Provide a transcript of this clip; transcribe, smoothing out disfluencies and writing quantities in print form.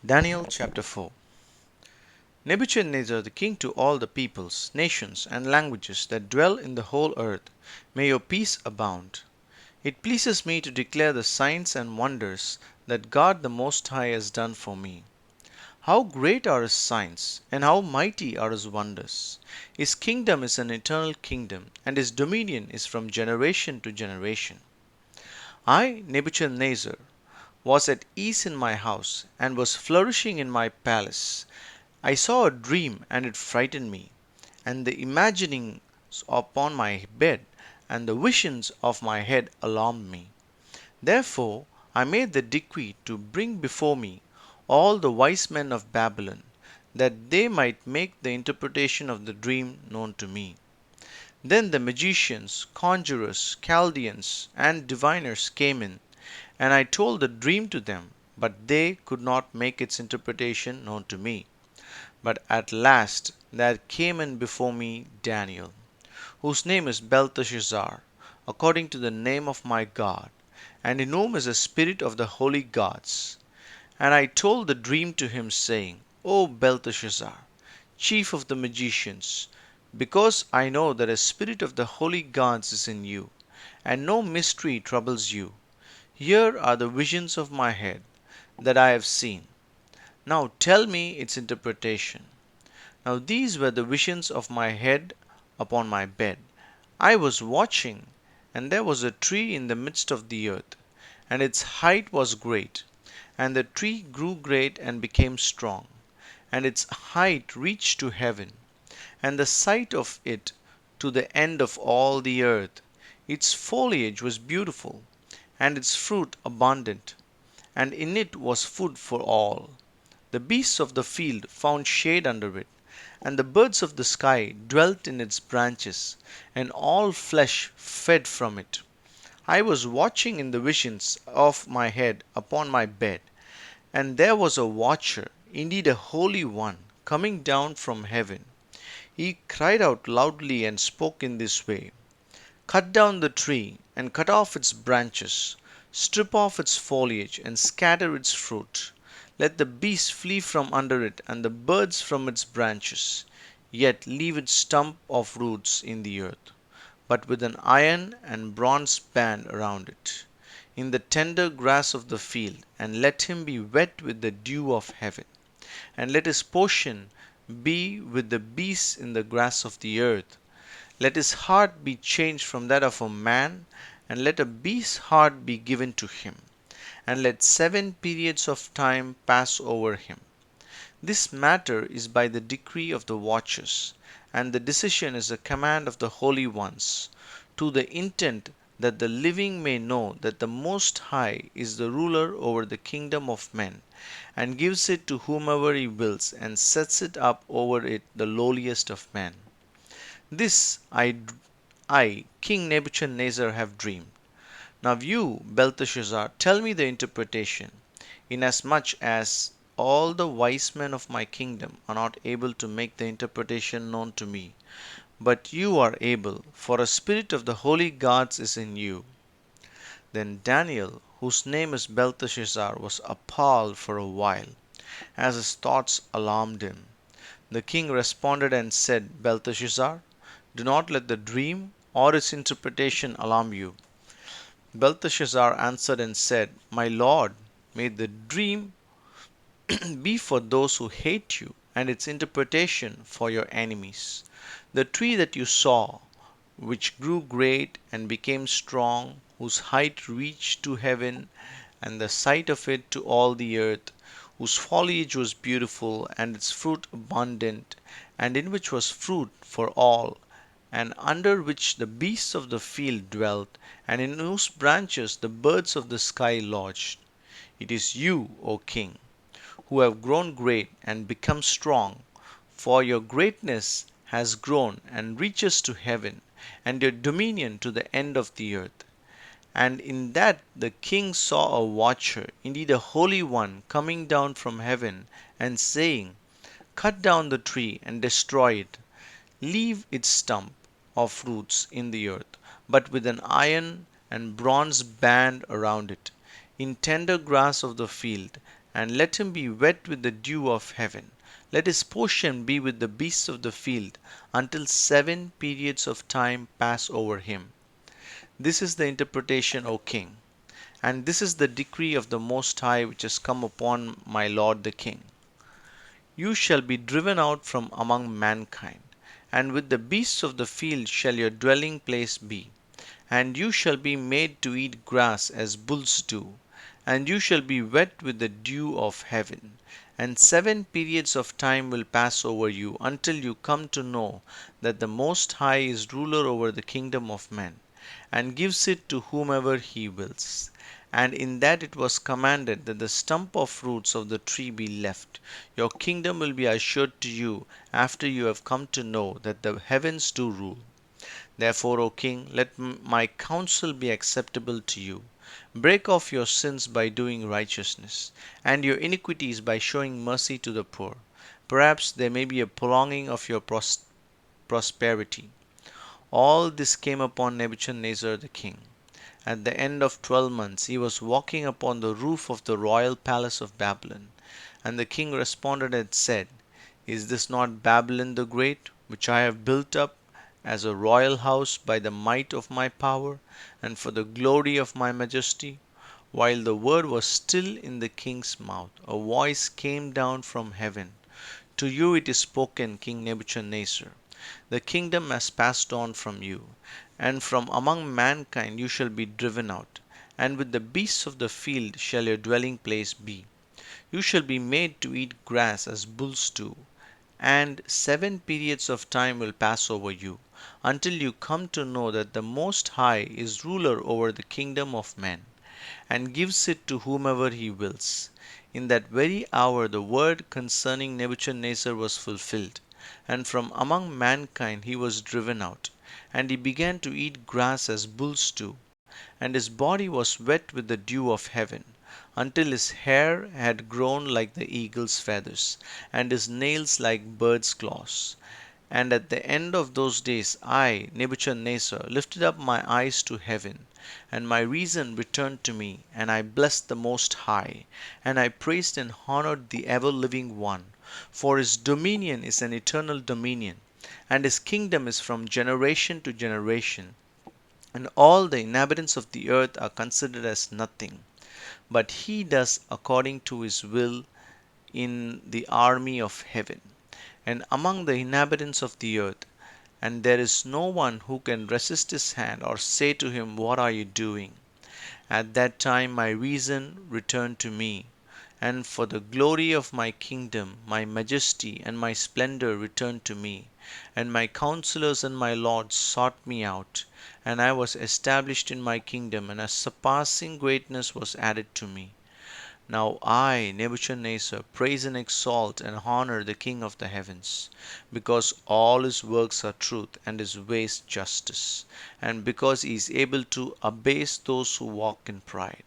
Daniel chapter 4. Nebuchadnezzar the king to all the peoples, nations, and languages that dwell in the whole earth, may your peace abound. It pleases me to declare the signs and wonders that God the Most High has done for me. How great are his signs, and how mighty are his wonders! His kingdom is an eternal kingdom, and his dominion is from generation to generation. I, Nebuchadnezzar, was at ease in my house, and was flourishing in my palace. I saw a dream, and it frightened me, and the imaginings upon my bed, and the visions of my head alarmed me. Therefore I made the decree to bring before me all the wise men of Babylon, that they might make the interpretation of the dream known to me. Then the magicians, conjurers, Chaldeans, and diviners came in, and I told the dream to them, but they could not make its interpretation known to me. But at last there came in before me Daniel, whose name is Belteshazzar, according to the name of my God, and in whom is the spirit of the holy gods. And I told the dream to him, saying, O Belteshazzar, chief of the magicians, because I know that a spirit of the holy gods is in you, and no mystery troubles you, here are the visions of my head that I have seen. Now tell me its interpretation. Now these were the visions of my head upon my bed. I was watching, and there was a tree in the midst of the earth, and its height was great. And the tree grew great and became strong, and its height reached to heaven, and the sight of it to the end of all the earth. Its foliage was beautiful, and its fruit abundant, and in it was food for all. The beasts of the field found shade under it, and the birds of the sky dwelt in its branches, and all flesh fed from it. I was watching in the visions of my head upon my bed, and there was a watcher, indeed a holy one, coming down from heaven. He cried out loudly and spoke in this way: Cut down the tree, and cut off its branches, strip off its foliage, and scatter its fruit. Let the beasts flee from under it, and the birds from its branches, yet leave its stump of roots in the earth, but with an iron and bronze band around it, in the tender grass of the field, and let him be wet with the dew of heaven. And let his portion be with the beasts in the grass of the earth. Let his heart be changed from that of a man, and let a beast's heart be given to him, and let 7 periods of time pass over him. This matter is by the decree of the watchers, and the decision is a command of the holy ones, to the intent that the living may know that the Most High is the ruler over the kingdom of men, and gives it to whomever he wills, and sets it up over it the lowliest of men. This I, King Nebuchadnezzar, have dreamed. Now you, Belteshazzar, tell me the interpretation, inasmuch as all the wise men of my kingdom are not able to make the interpretation known to me, but you are able, for a spirit of the holy gods is in you. Then Daniel, whose name is Belteshazzar, was appalled for a while, as his thoughts alarmed him. The king responded and said, Belteshazzar, do not let the dream or its interpretation alarm you. Belteshazzar answered and said, My lord, may the dream be for those who hate you, and its interpretation for your enemies. The tree that you saw, which grew great and became strong, whose height reached to heaven, and the sight of it to all the earth, whose foliage was beautiful, and its fruit abundant, and in which was fruit for all, and under which the beasts of the field dwelt, and in whose branches the birds of the sky lodged. It is you, O king, who have grown great and become strong, for your greatness has grown and reaches to heaven, and your dominion to the end of the earth. And in that the king saw a watcher, indeed a holy one, coming down from heaven, and saying, Cut down the tree and destroy it. Leave its stump of roots in the earth, but with an iron and bronze band around it, in tender grass of the field, and let him be wet with the dew of heaven. Let his portion be with the beasts of the field, until 7 periods of time pass over him. This is the interpretation, O king, and this is the decree of the Most High which has come upon my lord the king. You shall be driven out from among mankind, and with the beasts of the field shall your dwelling place be. And you shall be made to eat grass as bulls do, and you shall be wet with the dew of heaven. And 7 periods of time will pass over you, until you come to know that the Most High is ruler over the kingdom of men, and gives it to whomever he wills. And in that it was commanded that the stump of roots of the tree be left. Your kingdom will be assured to you after you have come to know that the heavens do rule. Therefore, O king, let my counsel be acceptable to you. Break off your sins by doing righteousness, and your iniquities by showing mercy to the poor. Perhaps there may be a prolonging of your prosperity. All this came upon Nebuchadnezzar the king. At the end of 12 months he was walking upon the roof of the royal palace of Babylon. And the king responded and said, Is this not Babylon the great, which I have built up as a royal house by the might of my power, and for the glory of my majesty? While the word was still in the king's mouth, a voice came down from heaven. To you it is spoken, King Nebuchadnezzar. The kingdom has passed on from you, and from among mankind you shall be driven out, and with the beasts of the field shall your dwelling place be. You shall be made to eat grass as bulls do, and 7 periods of time will pass over you, until you come to know that the Most High is ruler over the kingdom of men, and gives it to whomever he wills. In that very hour the word concerning Nebuchadnezzar was fulfilled, and from among mankind he was driven out, and he began to eat grass as bulls do, and his body was wet with the dew of heaven, until his hair had grown like the eagle's feathers, and his nails like birds' claws. And at the end of those days I, Nebuchadnezzar, lifted up my eyes to heaven, and my reason returned to me, and I blessed the Most High, and I praised and honored the ever living One, for his dominion is an eternal dominion, and his kingdom is from generation to generation, and all the inhabitants of the earth are considered as nothing. But he does according to his will in the army of heaven, and among the inhabitants of the earth, and there is no one who can resist his hand or say to him, What are you doing? At that time my reason returned to me, and for the glory of my kingdom, my majesty and my splendor returned to me, and my counselors and my lords sought me out, and I was established in my kingdom, and a surpassing greatness was added to me. Now I, Nebuchadnezzar, praise and exalt and honor the King of the heavens, because all his works are truth and his ways justice, and because he is able to abase those who walk in pride.